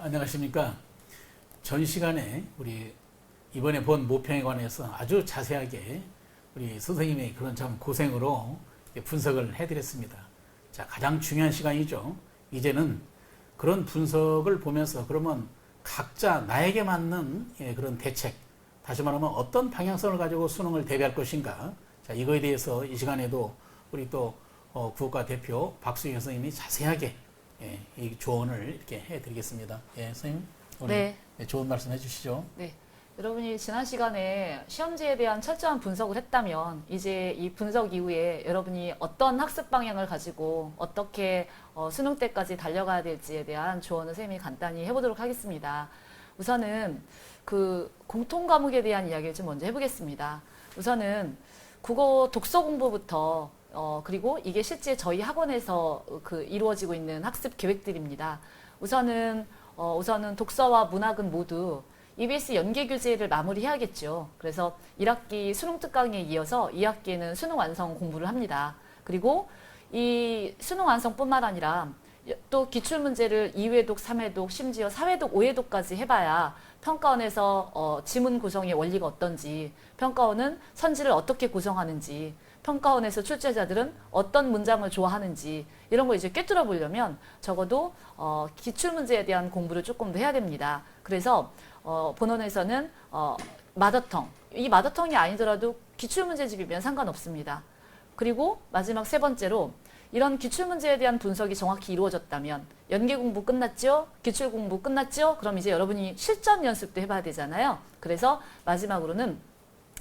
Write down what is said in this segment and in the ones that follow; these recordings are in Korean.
안녕하십니까. 전 시간에 우리 이번에 본 모평에 관해서 아주 자세하게 우리 선생님의 그런 참 고생으로 분석을 해드렸습니다. 자, 가장 중요한 시간이죠. 이제는 그런 분석을 보면서 그러면 각자 나에게 맞는 그런 대책, 다시 말하면 어떤 방향성을 가지고 수능을 대비할 것인가. 자, 이거에 대해서 이 시간에도 우리 또 국어과 대표 박수영 선생님이 자세하게 이 조언을 이렇게 해드리겠습니다. 선생님 오늘 좋은 말씀 해주시죠. 네. 여러분이 지난 시간에 시험지에 대한 철저한 분석을 했다면 이제 이 분석 이후에 여러분이 어떤 학습 방향을 가지고 어떻게 수능 때까지 달려가야 될지에 대한 조언을 선생님이 간단히 해보도록 하겠습니다. 우선은 그 공통 과목에 대한 이야기를 좀 먼저 해보겠습니다. 우선은 국어 독서 공부부터 그리고 이게 실제 저희 학원에서 이루어지고 있는 학습 계획들입니다. 우선은 독서와 문학은 모두 EBS 연계 교재를 마무리해야겠죠. 그래서 1학기 수능 특강에 이어서 2학기에는 수능 완성 공부를 합니다. 그리고 이 수능 완성뿐만 아니라 또 기출문제를 2회독, 3회독, 심지어 4회독, 5회독까지 해봐야 평가원에서 지문 구성의 원리가 어떤지, 평가원은 선지를 어떻게 구성하는지, 평가원에서 출제자들은 어떤 문장을 좋아하는지 이런 걸 이제 꿰뚫어 보려면 적어도 기출문제에 대한 공부를 조금 더 해야 됩니다. 그래서 본원에서는 마더텅, 이 마더텅이 아니더라도 기출문제집이면 상관없습니다. 그리고 마지막 세 번째로 이런 기출문제에 대한 분석이 정확히 이루어졌다면 연계 공부 끝났죠? 기출 공부 끝났죠? 그럼 이제 여러분이 실전 연습도 해봐야 되잖아요. 그래서 마지막으로는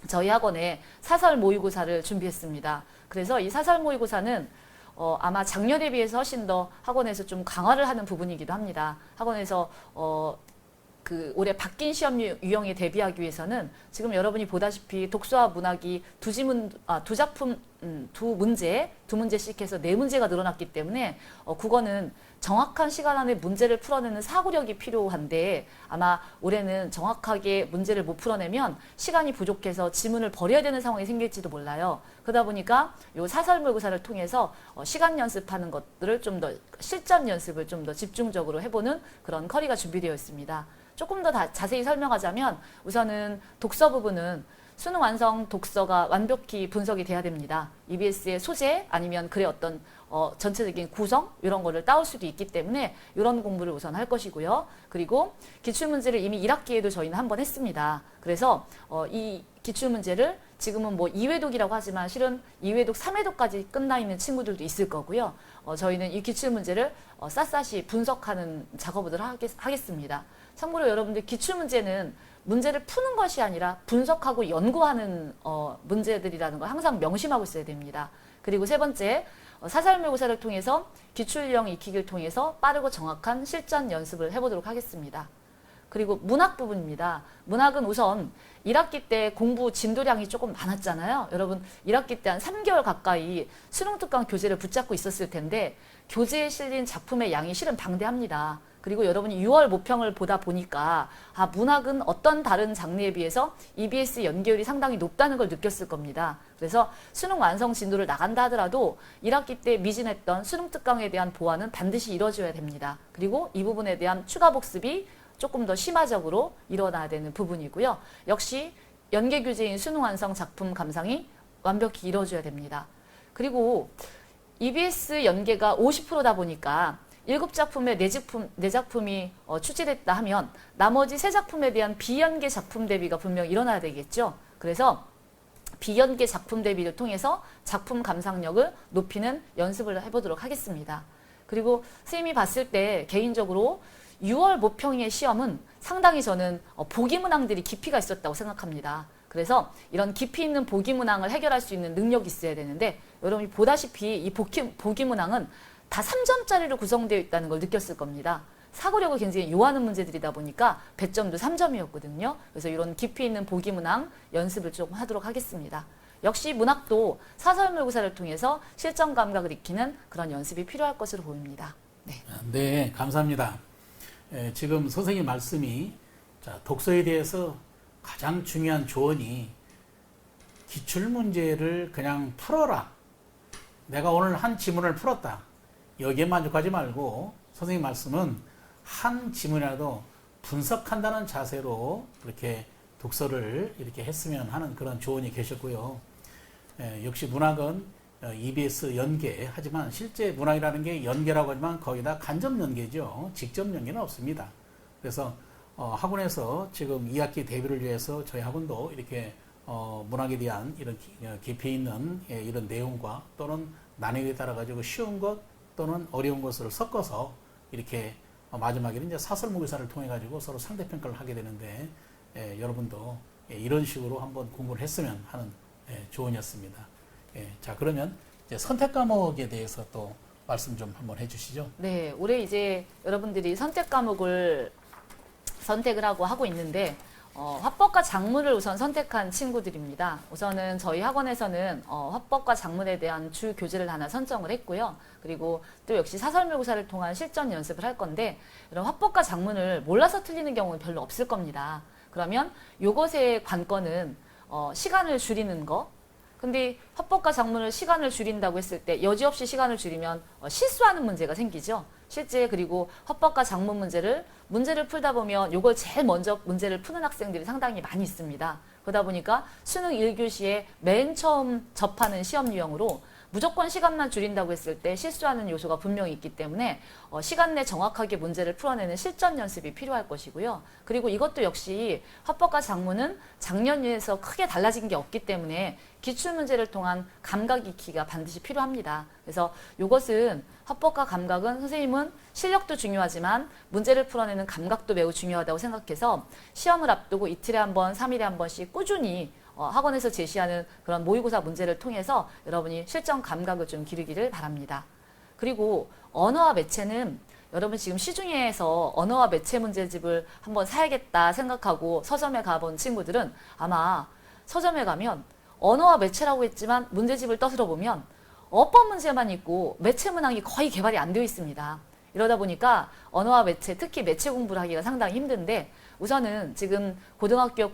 저희 학원에 사설 모의고사를 준비했습니다. 그래서 이 사설 모의고사는 아마 작년에 비해서 훨씬 더 학원에서 좀 강화를 하는 부분이기도 합니다. 학원에서 올해 바뀐 시험 유형에 대비하기 위해서는 지금 여러분이 보다시피 독서와 문학이 두 문제씩 해서 4문제가 늘어났기 때문에 국어는 정확한 시간 안에 문제를 풀어내는 사고력이 필요한데 아마 올해는 정확하게 문제를 못 풀어내면 시간이 부족해서 지문을 버려야 되는 상황이 생길지도 몰라요. 그러다 보니까 이 사설 모의고사를 통해서 시간 연습하는 것들을 좀 더 실전 연습을 좀 더 집중적으로 해보는 그런 커리가 준비되어 있습니다. 조금 더 자세히 설명하자면 우선은 독서 부분은 수능 완성 독서가 완벽히 분석이 돼야 됩니다. EBS의 소재 아니면 글의 어떤 전체적인 구성 이런 거를 따올 수도 있기 때문에 이런 공부를 우선 할 것이고요. 그리고 기출문제를 이미 1학기에도 저희는 한번 했습니다. 그래서 이 기출문제를 지금은 뭐 2회독이라고 하지만 실은 2회독, 3회독까지 끝나 있는 친구들도 있을 거고요. 저희는 이 기출문제를 샅샅이 분석하는 작업을 하겠습니다. 참고로 여러분들 기출문제는 문제를 푸는 것이 아니라 분석하고 연구하는 문제들이라는 걸 항상 명심하고 있어야 됩니다. 그리고 세 번째, 사설 모의고사를 통해서 기출형 익히기를 통해서 빠르고 정확한 실전 연습을 해보도록 하겠습니다. 그리고 문학 부분입니다. 문학은 우선 1학기 때 공부 진도량이 조금 많았잖아요. 여러분 1학기 때 한 3개월 가까이 수능특강 교재를 붙잡고 있었을 텐데 교재에 실린 작품의 양이 실은 방대합니다. 그리고 여러분이 6월 모평을 보다 보니까 문학은 어떤 다른 장르에 비해서 EBS 연계율이 상당히 높다는 걸 느꼈을 겁니다. 그래서 수능 완성 진도를 나간다 하더라도 1학기 때 미진했던 수능특강에 대한 보완은 반드시 이루어져야 됩니다. 그리고 이 부분에 대한 추가 복습이 조금 더 심화적으로 일어나야 되는 부분이고요. 역시 연계교재인 수능 완성 작품 감상이 완벽히 이루어져야 됩니다. 그리고 EBS 연계가 50%다 보니까 7작품에 4작품이 출제됐다 하면 나머지 3작품에 대한 비연계 작품 대비가 분명히 일어나야 되겠죠. 그래서 비연계 작품 대비를 통해서 작품 감상력을 높이는 연습을 해보도록 하겠습니다. 그리고 선생님이 봤을 때 개인적으로 6월 모평의 시험은 상당히 저는 보기문항들이 깊이가 있었다고 생각합니다. 그래서 이런 깊이 있는 보기문항을 해결할 수 있는 능력이 있어야 되는데 여러분이 보다시피 이 보기문항은 다 3점짜리로 구성되어 있다는 걸 느꼈을 겁니다. 사고력을 굉장히 요하는 문제들이다 보니까 배점도 3점이었거든요. 그래서 이런 깊이 있는 보기문항 연습을 조금 하도록 하겠습니다. 역시 문학도 사설 모의고사를 통해서 실전 감각을 익히는 그런 연습이 필요할 것으로 보입니다. 네, 감사합니다. 지금 선생님 말씀이 독서에 대해서 가장 중요한 조언이 기출문제를 그냥 풀어라. 내가 오늘 한 지문을 풀었다. 여기에 만족하지 말고 선생님 말씀은 한 지문이라도 분석한다는 자세로 이렇게 독서를 이렇게 했으면 하는 그런 조언이 계셨고요. 역시 문학은 EBS 연계, 하지만 실제 문학이라는 게 연계라고 하지만 거기다 간접 연계죠. 직접 연계는 없습니다. 그래서 학원에서 지금 2학기 대비를 위해서 저희 학원도 이렇게 문학에 대한 이런 깊이 있는 이런 내용과 또는 난이도에 따라 가지고 쉬운 것 또는 어려운 것을 섞어서 이렇게 마지막에는 이제 사설 모의사를 통해 가지고 서로 상대 평가를 하게 되는데 여러분도 이런 식으로 한번 공부를 했으면 하는 조언이었습니다. 자, 그러면 이제 선택 과목에 대해서 또 말씀 좀 한번 해주시죠. 네, 올해 이제 여러분들이 선택 과목을 선택을 하고 있는데 화법과 작문을 우선 선택한 친구들입니다. 우선은 저희 학원에서는 화법과 작문에 대한 주 교재를 하나 선정을 했고요. 그리고 또 역시 사설모의고사를 통한 실전 연습을 할 건데 이런 화법과 작문을 몰라서 틀리는 경우는 별로 없을 겁니다. 그러면 이것의 관건은 시간을 줄이는 거. 근데 화법과 작문을 시간을 줄인다고 했을 때 여지없이 시간을 줄이면 실수하는 문제가 생기죠. 실제 그리고 화법과 작문 문제를 풀다 보면 이걸 제일 먼저 문제를 푸는 학생들이 상당히 많이 있습니다. 그러다 보니까 수능 1교시에 맨 처음 접하는 시험 유형으로 무조건 시간만 줄인다고 했을 때 실수하는 요소가 분명히 있기 때문에 시간 내 정확하게 문제를 풀어내는 실전 연습이 필요할 것이고요. 그리고 이것도 역시 화법과 작문은 작년에서 크게 달라진 게 없기 때문에 기출문제를 통한 감각 익히기가 반드시 필요합니다. 그래서 이것은 화법과 감각은 선생님은 실력도 중요하지만 문제를 풀어내는 감각도 매우 중요하다고 생각해서 시험을 앞두고 이틀에 한 번, 3일에 한 번씩 꾸준히 학원에서 제시하는 그런 모의고사 문제를 통해서 여러분이 실전 감각을 좀 기르기를 바랍니다. 그리고 언어와 매체는 여러분 지금 시중에서 언어와 매체 문제집을 한번 사야겠다 생각하고 서점에 가본 친구들은 아마 서점에 가면 언어와 매체라고 했지만 문제집을 떠들어 보면 어법 문제만 있고 매체 문항이 거의 개발이 안 되어 있습니다. 이러다 보니까 언어와 매체, 특히 매체 공부를 하기가 상당히 힘든데 우선은 지금 고등학교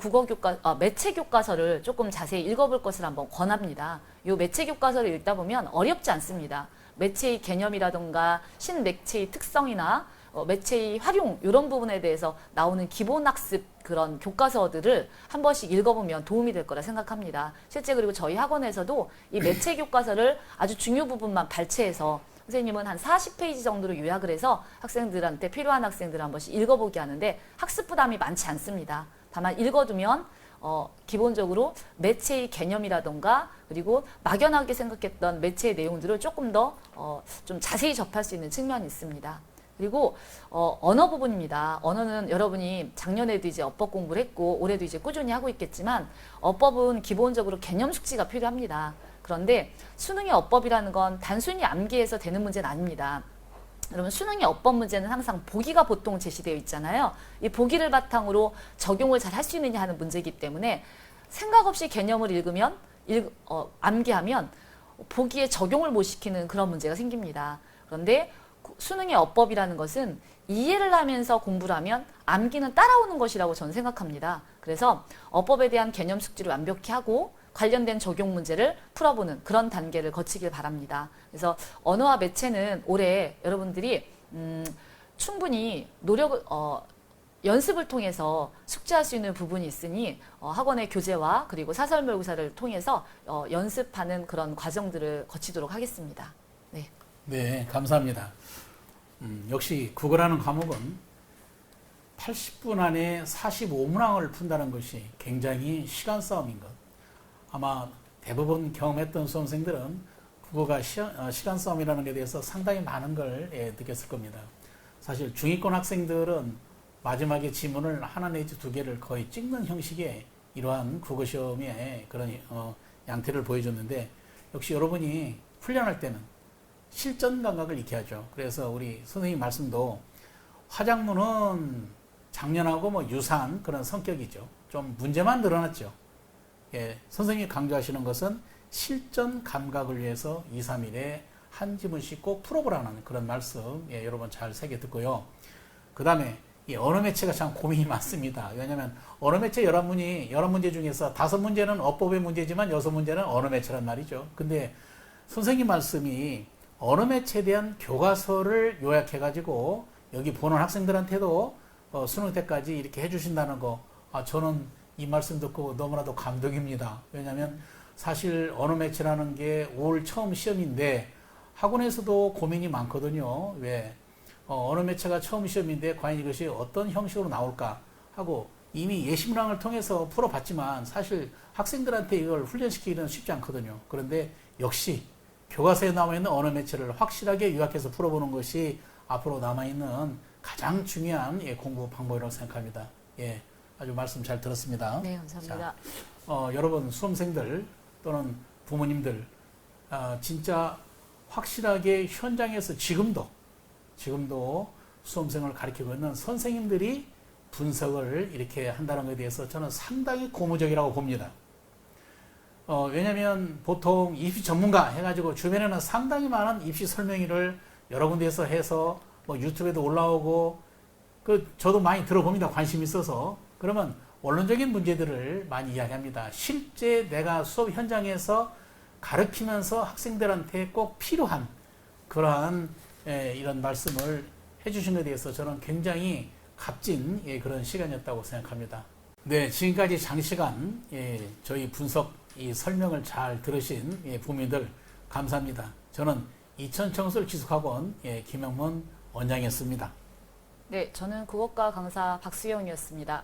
매체 교과서를 조금 자세히 읽어볼 것을 한번 권합니다. 이 매체 교과서를 읽다 보면 어렵지 않습니다. 매체의 개념이라든가 신매체의 특성이나 매체의 활용 이런 부분에 대해서 나오는 기본 학습 그런 교과서들을 한 번씩 읽어보면 도움이 될 거라 생각합니다. 실제 그리고 저희 학원에서도 이 매체 교과서를 아주 중요 부분만 발췌해서 선생님은 한 40페이지 정도로 요약을 해서 학생들한테 필요한 학생들 한 번씩 읽어보게 하는데 학습 부담이 많지 않습니다. 다만 읽어두면 기본적으로 매체의 개념이라던가 그리고 막연하게 생각했던 매체의 내용들을 조금 더 좀 자세히 접할 수 있는 측면이 있습니다. 그리고 언어 부분입니다. 언어는 여러분이 작년에도 이제 어법 공부를 했고 올해도 이제 꾸준히 하고 있겠지만 어법은 기본적으로 개념 숙지가 필요합니다. 그런데 수능의 어법이라는 건 단순히 암기해서 되는 문제는 아닙니다. 여러분 수능의 어법 문제는 항상 보기가 보통 제시되어 있잖아요. 이 보기를 바탕으로 적용을 잘 할 수 있느냐 하는 문제이기 때문에 생각 없이 개념을 읽으면 암기하면 보기에 적용을 못 시키는 그런 문제가 생깁니다. 그런데 수능의 어법이라는 것은 이해를 하면서 공부를 하면 암기는 따라오는 것이라고 저는 생각합니다. 그래서 어법에 대한 개념 숙지를 완벽히 하고 관련된 적용 문제를 풀어보는 그런 단계를 거치길 바랍니다. 그래서 언어와 매체는 올해 여러분들이 충분히 연습을 통해서 숙지할 수 있는 부분이 있으니 학원의 교재와 그리고 사설모의고사를 통해서 연습하는 그런 과정들을 거치도록 하겠습니다. 네, 네, 감사합니다. 역시 국어라는 과목은 80분 안에 45문항을 푼다는 것이 굉장히 시간 싸움인 것. 아마 대부분 경험했던 수험생들은 국어가 시간 싸움이라는 데 대해서 상당히 많은 걸 느꼈을 겁니다. 사실 중위권 학생들은 마지막에 지문을 하나 내지 두 개를 거의 찍는 형식의 이러한 국어시험의 그런 양태를 보여줬는데 역시 여러분이 훈련할 때는 실전 감각을 익혀야 하죠. 그래서 우리 선생님 말씀도 화작문은 작년하고 유사한 그런 성격이죠. 좀 문제만 늘어났죠. 선생님이 강조하시는 것은 실전 감각을 위해서 2, 3일에 한 지문씩 꼭 풀어보라는 그런 말씀 여러분 잘 새겨 듣고요. 그 다음에 이 언어 매체가 참 고민이 많습니다. 왜냐하면 언어 매체 11문제 중에서 5문제는 어법의 문제지만 6문제는 언어 매체란 말이죠. 근데 선생님 말씀이 언어 매체에 대한 교과서를 요약해가지고 여기 보는 학생들한테도 수능 때까지 이렇게 해주신다는 거, 저는 이 말씀 듣고 너무나도 감동입니다. 왜냐하면 사실 언어 매체라는 게 올 처음 시험인데 학원에서도 고민이 많거든요. 왜 언어 매체가 처음 시험인데 과연 이것이 어떤 형식으로 나올까 하고 이미 예시문항을 통해서 풀어봤지만 사실 학생들한테 이걸 훈련시키기는 쉽지 않거든요. 그런데 역시 교과서에 남아있는 언어 매체를 확실하게 요약해서 풀어보는 것이 앞으로 남아있는 가장 중요한 공부 방법이라고 생각합니다. 예, 아주 말씀 잘 들었습니다. 네, 감사합니다. 자, 여러분 수험생들 또는 부모님들 진짜 확실하게 현장에서 지금도 수험생을 가르치고 있는 선생님들이 분석을 이렇게 한다는 것에 대해서 저는 상당히 고무적이라고 봅니다. 왜냐하면 보통 입시 전문가 해가지고 주변에는 상당히 많은 입시 설명회를 여러 군데에서 해서 뭐 유튜브에도 올라오고 저도 많이 들어봅니다. 관심 있어서. 그러면 원론적인 문제들을 많이 이야기합니다. 실제 내가 수업 현장에서 가르치면서 학생들한테 꼭 필요한 그러한 이런 말씀을 해주신 것에 대해서 저는 굉장히 값진 그런 시간이었다고 생각합니다. 네, 지금까지 장시간 저희 분석 이 설명을 잘 들으신 부모님들 감사합니다. 저는 이천청술 지속학원 김영문 원장이었습니다. 네, 저는 국어과 강사 박수영이었습니다.